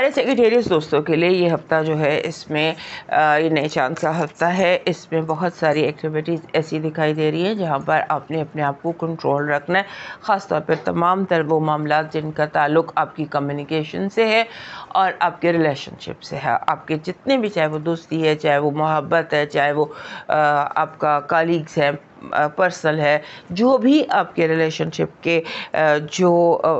ہمارے سیکریٹریس دوستوں کے لیے یہ ہفتہ جو ہے اس میں یہ نئے چاند کا ہفتہ ہے. اس میں بہت ساری ایکٹیویٹیز ایسی دکھائی دے رہی ہیں جہاں پر آپ نے اپنے آپ کو کنٹرول رکھنا ہے, خاص طور پر تمام تر وہ معاملات جن کا تعلق آپ کی کمیونیکیشن سے ہے اور آپ کے ریلیشن شپ سے ہے. آپ کے جتنے بھی, چاہے وہ دوستی ہے, چاہے وہ محبت ہے, چاہے وہ آپ کا کالیگس ہے, پرسنل ہے, جو بھی آپ کے ریلیشن شپ کے جو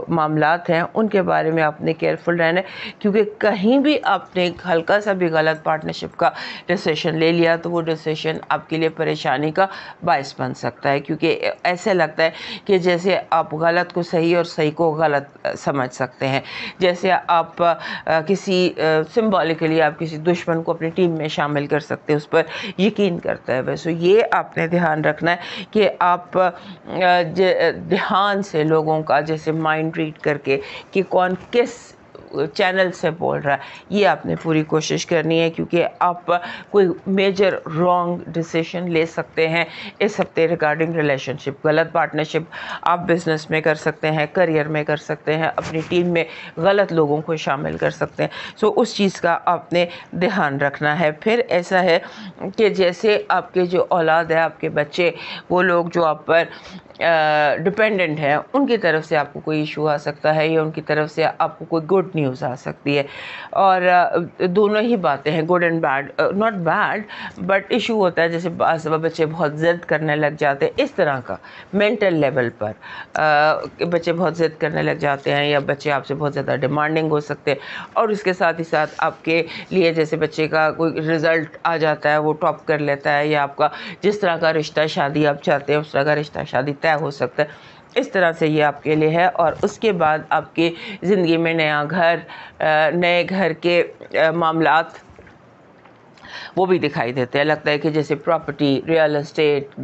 معاملات ہیں ان کے بارے میں آپ نے کیئرفل رہنا ہے, کیونکہ کہیں بھی آپ نے ہلکا سا بھی غلط پارٹنرشپ کا ڈیسیشن لے لیا تو وہ ڈیسیشن آپ کے لیے پریشانی کا باعث بن سکتا ہے, کیونکہ ایسے لگتا ہے کہ جیسے آپ غلط کو صحیح اور صحیح کو غلط سمجھ سکتے ہیں, جیسے آپ کسی سمبولکلی آپ کسی دشمن کو اپنی ٹیم میں شامل کر سکتے ہیں, اس پر یقین کرتا ہے. ویسے یہ آپ نے دھیان رکھنا ہے کہ آپ دھیان سے لوگوں کا جیسے مائنڈ ریڈ کر کے کہ کون کس چینل سے بول رہا ہے, یہ آپ نے پوری کوشش کرنی ہے, کیونکہ آپ کوئی میجر رانگ ڈیسیشن لے سکتے ہیں اس ہفتے ریگارڈنگ ریلیشن شپ. غلط پارٹنرشپ آپ بزنس میں کر سکتے ہیں, کریئر میں کر سکتے ہیں, اپنی ٹیم میں غلط لوگوں کو شامل کر سکتے ہیں. سو اس چیز کا آپ نے دھیان رکھنا ہے. پھر ایسا ہے کہ جیسے آپ کے جو اولاد ہے, آپ کے بچے, وہ لوگ جو آپ پر ڈپینڈنٹ ہیں, ان کی طرف سے آپ کو کوئی ایشو آ سکتا ہے یا ان کی طرف سے آپ کو کوئی گڈ نیوز آ سکتی ہے. اور دونوں ہی باتیں ہیں, good and bad, not bad but issue ہوتا ہے. جیسے بعض بچے بہت ضد کرنے لگ جاتے ہیں, اس طرح کا مینٹل لیول پر بچے بہت ضد کرنے لگ جاتے ہیں, یا بچے آپ سے بہت زیادہ ڈیمانڈنگ ہو سکتے ہیں. اور اس کے ساتھ ہی ساتھ آپ کے لیے جیسے بچے کا کوئی رزلٹ آ جاتا ہے, وہ ٹاپ کر لیتا ہے, یا آپ کا جس طرح کا رشتہ شادی آپ چاہتے ہیں اس طرح کا رشتہ شادی طے ہو سکتا ہے. اس طرح سے یہ آپ کے لیے ہے. اور اس کے بعد آپ کی زندگی میں نیا گھر, نئے گھر کے معاملات وہ بھی دکھائی دیتے ہیں. لگتا ہے کہ جیسے پراپرٹی, ریئل اسٹیٹ,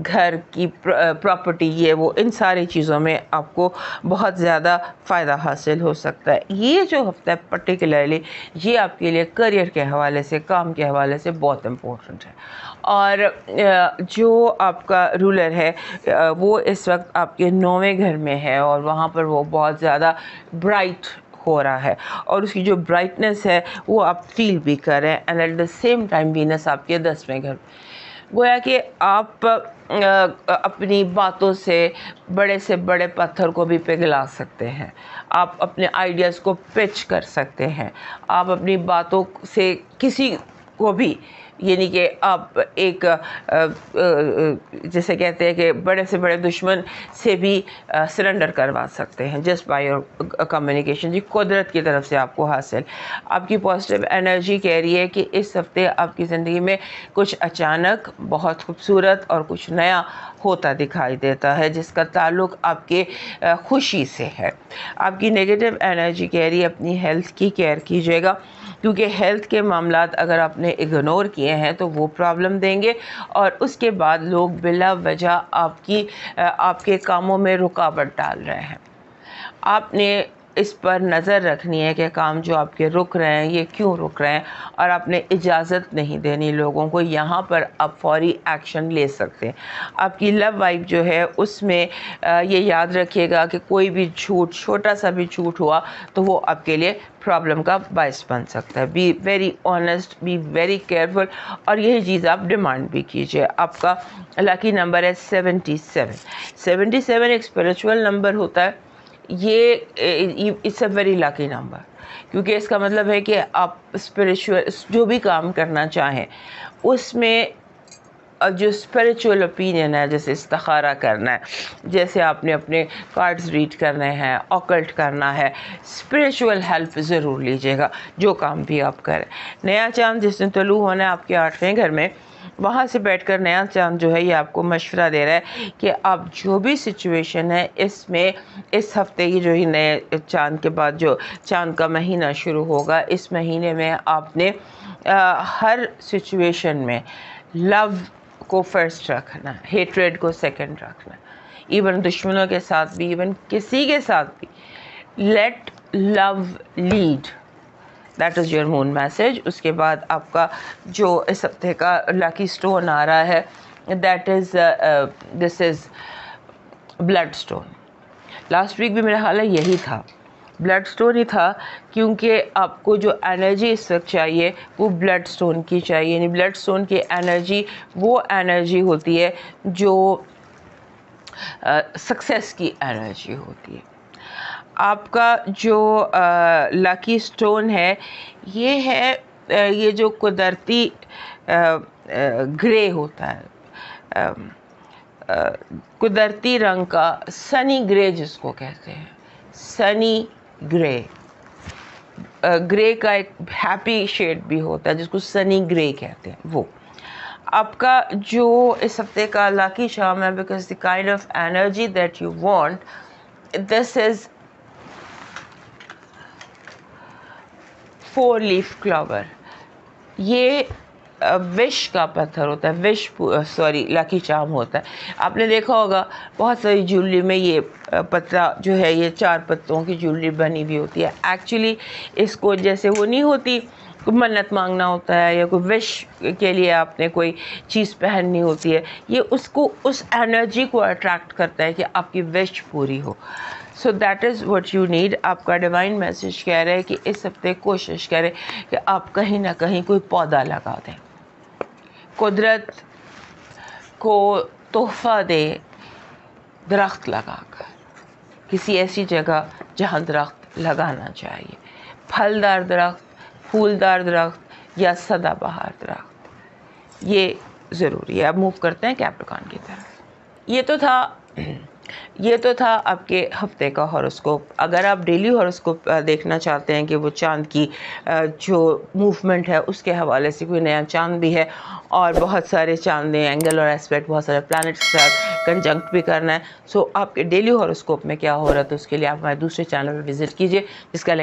گھر کی پراپرٹی, یہ وہ, ان ساری چیزوں میں آپ کو بہت زیادہ فائدہ حاصل ہو سکتا ہے. یہ جو ہفتہ ہے پرٹیکولرلی یہ آپ کے لیے کریئر کے حوالے سے, کام کے حوالے سے بہت امپورٹنٹ ہے. اور جو آپ کا رولر ہے وہ اس وقت آپ کے 9ویں گھر میں ہے, اور وہاں پر وہ بہت زیادہ برائٹ ہو رہا ہے, اور اس کی جو برائٹنس ہے وہ آپ فیل بھی کر رہے ہیں. And at the same time Venus آپ کے 10ویں گھر, گویا کہ آپ اپنی باتوں سے بڑے پتھر کو بھی پگھلا سکتے ہیں, آپ اپنے آئیڈیاز کو پچ کر سکتے ہیں, آپ اپنی باتوں سے کسی کو بھی, یعنی کہ آپ ایک جیسے کہتے ہیں کہ بڑے سے بڑے دشمن سے بھی سرنڈر کروا سکتے ہیں جسٹ بائی یور کمیونیکیشن. جی قدرت کی طرف سے آپ کو حاصل. آپ کی پازیٹیو انرجی کہہ رہی ہے کہ اس ہفتے آپ کی زندگی میں کچھ اچانک بہت خوبصورت اور کچھ نیا ہوتا دکھائی دیتا ہے جس کا تعلق آپ کے خوشی سے ہے. آپ کی نیگیٹو انرجی کہہ رہی ہے اپنی ہیلتھ کی کیئر کیجیے گا, کیونکہ ہیلتھ کے معاملات اگر آپ نے اگنور کیے ہیں تو وہ پرابلم دیں گے, اور اس کے بعد لوگ بلا وجہ آپ کے کاموں میں رکاوٹ ڈال رہے ہیں. آپ نے اس پر نظر رکھنی ہے کہ کام جو آپ کے رک رہے ہیں یہ کیوں رک رہے ہیں, اور آپ نے اجازت نہیں دینی لوگوں کو. یہاں پر آپ فوری ایکشن لے سکتے ہیں. آپ کی لو لائف جو ہے اس میں یہ یاد رکھیے گا کہ کوئی بھی جھوٹ, چھوٹا سا بھی جھوٹ ہوا تو وہ آپ کے لیے پرابلم کا باعث بن سکتا ہے. Be very honest, be very careful, اور یہی چیز آپ ڈیمانڈ بھی کیجیے. آپ کا لکی نمبر ہے 77. 77 ایک اسپریچول نمبر ہوتا ہے. یہ it's a very lucky number, کیونکہ اس کا مطلب ہے کہ آپ اسپریچول جو بھی کام کرنا چاہیں اس میں جو اسپریچول اوپینین ہے, جیسے استخارہ کرنا ہے, جیسے آپ نے اپنے کارڈز ریڈ کرنے ہیں, آکلٹ کرنا ہے, اسپریچول ہیلپ ضرور لیجیے گا جو کام بھی آپ کریں. نیا چاند جس نے طلوع ہونا ہے آپ کے 8ویں گھر میں, وہاں سے بیٹھ کر نیا چاند جو ہے یہ آپ کو مشورہ دے رہا ہے کہ آپ جو بھی سچویشن ہے اس میں اس ہفتے کی جو ہی نئے چاند کے بعد جو چاند کا مہینہ شروع ہوگا, اس مہینے میں آپ نے ہر سچویشن میں لو کو فرسٹ رکھنا ہے, ہیٹریڈ کو سیکنڈ رکھنا ہے. ایون دشمنوں کے ساتھ بھی, ایون کسی کے ساتھ بھی, let love lead. That is your moon message. اس کے بعد آپ کا جو اس ہفتے کا لکی اسٹون آ رہا ہے that is this is blood stone. Last week بھی میرا خیال ہے یہی تھا. بلڈ سٹون ہی تھا کیونکہ آپ کو جو انرجی اس وقت چاہیے وہ بلڈ سٹون کی چاہیے، یعنی بلڈ سٹون کی انرجی وہ انرجی ہوتی ہے جو سکسیس کی انرجی ہوتی ہے۔ آپ کا جو لکی سٹون ہے یہ جو قدرتی گرے ہوتا ہے، قدرتی رنگ کا سنی گرے جس کو کہتے ہیں، سنی گرے، گرے کا ایک ہیپی شیڈ بھی ہوتا ہے جس کو سنی گرے کہتے ہیں، وہ آپ کا جو اس ہفتے کا لاکی چارم ہے، because the kind of energy that you want, this is 4 leaf clover. یہ وش کا پتھر ہوتا ہے، لاکی چارم ہوتا ہے۔ آپ نے دیکھا ہوگا بہت ساری جیولری میں یہ پتہ جو ہے یہ 4 پتوں کی جیولری بنی ہوئی ہوتی ہے۔ ایکچولی اس کو جیسے وہ نہیں ہوتی، کوئی منت مانگنا ہوتا ہے یا کوئی وش کے لیے آپ نے کوئی چیز پہننی ہوتی ہے، یہ اس انرجی کو اٹریکٹ کرتا ہے کہ آپ کی وش پوری ہو۔ So that is what you need. آپ کا ڈیوائن میسج کہہ رہے ہیں کہ اس ہفتے کوشش کریں کہ آپ کہیں نہ کہیں کوئی پودا لگا دیں، قدرت کو تحفہ دے درخت لگا کر، کسی ایسی جگہ جہاں درخت لگانا چاہیے، پھلدار درخت، پھولدار درخت یا سدا بہار درخت، یہ ضروری ہے۔ اب موو کرتے ہیں کیپریکان کی طرف۔ یہ تو تھا آپ کے ہفتے کا ہاروسکوپ۔ اگر آپ ڈیلی ہاروسکوپ دیکھنا چاہتے ہیں کہ وہ چاند کی جو موومنٹ ہے اس کے حوالے سے، کوئی نیا چاند بھی ہے اور بہت سارے چاند اینگل اور ایسپیکٹ بہت سارے پلانٹس کے ساتھ کنجنکٹ بھی کرنا ہے، سو آپ کے ڈیلی ہاروسکوپ میں کیا ہو رہا ہے، تو اس کے لیے آپ ہمارے دوسرے چینل پر وزٹ کیجیے جس کا